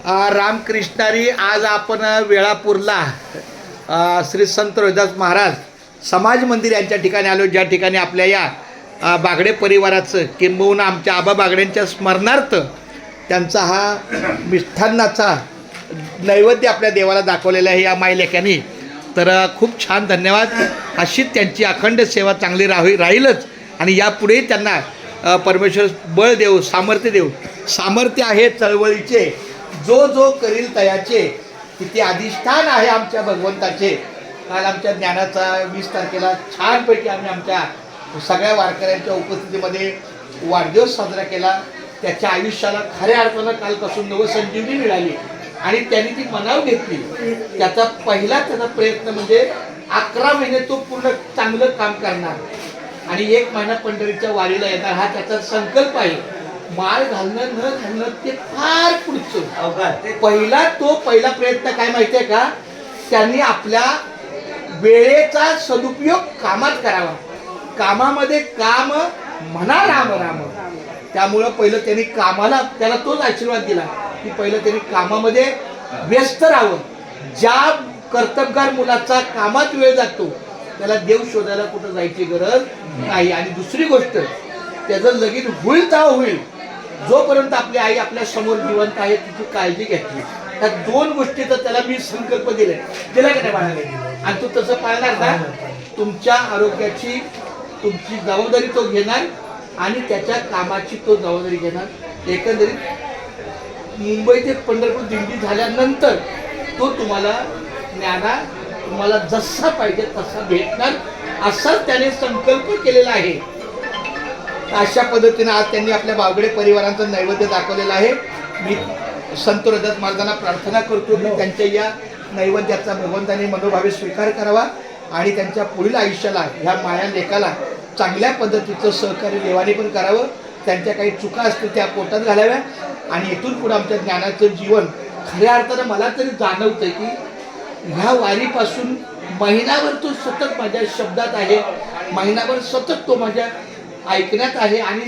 रामकृष्णारी आज आपण वेळापूरला श्री संत रोहिदास महाराज समाज मंदिर यांच्या ठिकाणी आलो, ज्या ठिकाणी आपल्या या बागडे परिवाराचं किंबहुना आमच्या आबा बागड्यांच्या स्मरणार्थ त्यांचा हा मिष्ठान्नाचा नैवेद्य आपल्या देवाला दाखवलेला आहे या मायलेकांनी. तर खूप छान धन्यवाद. अशीच त्यांची अखंड सेवा चांगली राहीलच आणि यापुढे त्यांना परमेश्वर बळ देव, सामर्थ्य देव. सामर्थ्य आहे चळवळीचे, जो जो करील तयाचे, किती अधिष्ठान आहे आमच्या भगवंताचे. काल आमच्या ज्ञानाचा 20 तारखेला छानपैकी आम्ही आमच्या सगळ्या वारकऱ्यांच्या उपस्थितीमध्ये वाढदिवस साजरा केला. त्याच्या आयुष्याला खऱ्या अर्थानं कालपासून नवसंजीवनी मिळाली आणि त्यांनी ती मनाव घेतली. त्याचा प्रयत्न म्हणजे 11 महिने तो पूर्ण चांगलं काम करणार आणि 1 महिना पंढरीच्या वारीला येणार, हा त्याचा संकल्प आहे. माळ घालणं न घालणं ते फार पुढचं. पहिला प्रयत्न काय माहितीये का, त्यांनी आपल्या वेळेचा सदुपयोग कामात करावा. कामामध्ये काम म्हणा राम राम. त्यामुळं पहिलं त्यांनी कामाला, त्याला तोच आशीर्वाद दिला की पहिलं त्यांनी कामामध्ये व्यस्त राहावं. ज्या कर्तबगार मुलाचा कामात वेळ जातो त्याला देव शोधायला कुठं जायची गरज नाही. आणि दुसरी गोष्ट, त्याचं लगीन होईल तेव्हा होईल, जोपर्यंत आपली आई आपल्या समोर जिवंत आहे तिची काळजी घेतली. त्या 2 गोष्टीचा त्याला मी संकल्प दिला की नाही बाळाला, आणि तू तसं पाळणार ना, तुमच्या आरोग्याची तुमची जबाबदारी तो घेणार आणि त्याच्या कामाची तो जबाबदारी घेणार. एकंदरीत मुंबई ते पंढरपूर दिंडी झाल्यानंतर तो तुम्हाला तुम्हाला जसा पाहिजे तसा भेटणार, असाच त्याने संकल्प केलेला आहे. अशा पद्धतीने आज त्यांनी आपल्या बागडे परिवारांचं नैवेद्य दाखवलेलं आहे. मी संत रोहिदास महाराजांना प्रार्थना करतो की त्यांच्या या नैवेद्याचा भगवंतांनी मनोभावे स्वीकार करावा आणि त्यांच्या पुढील आयुष्याला, ह्या माया लेकाला चांगल्या पद्धतीचं सहकार्य देवाने पण करावं. त्यांच्या काही चुका असतील त्या पोटात घालाव्या आणि इथून पुढे आमच्या ज्ञानाचं जीवन खऱ्या अर्थानं मला तरी जाणवतं की ह्या वारीपासून महिनाभर तो सतत माझ्या शब्दात आहे, महिनाभर सतत तो माझ्या ऐकण्यात आहे आणि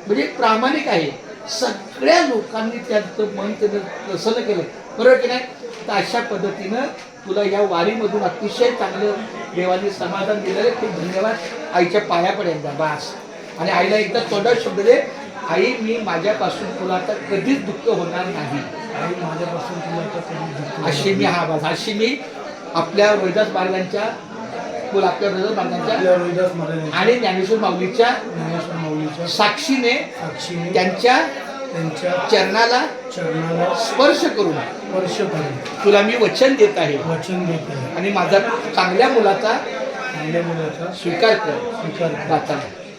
म्हणजे प्रामाणिक आहे. सगळ्या लोकांनी त्याचं मन त्यानं प्रसन्न केलं, बरोबर की नाही. तर अशा पद्धतीनं तुला या वारीमधून अतिशय चांगलं देवाने समाधान दिलेलं. खूप धन्यवाद. आईच्या पाया पडेल बास. आणि आईला एकदा तोंडात शब्द दे, आई मी माझ्यापासून तुला आता कधीच दुःख होणार नाही. आई माझ्यापासून तुला आता कधीच दुःख, अशी मी अशी मी आपल्या रोहिदास महाराजांच्या आपल्या रोहिदास महाराजांच्या आणि ज्ञानेश्वर माऊलीच्या साक्षीने त्यांच्या चरणाला स्पर्श करून तुला मी वचन देत आहे आणि माझा चांगल्या मुलाचा स्वीकार कर.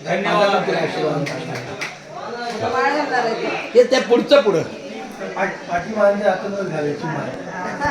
धन्यवाद. ते त्या पुढचं पुढं पाठी घालायची.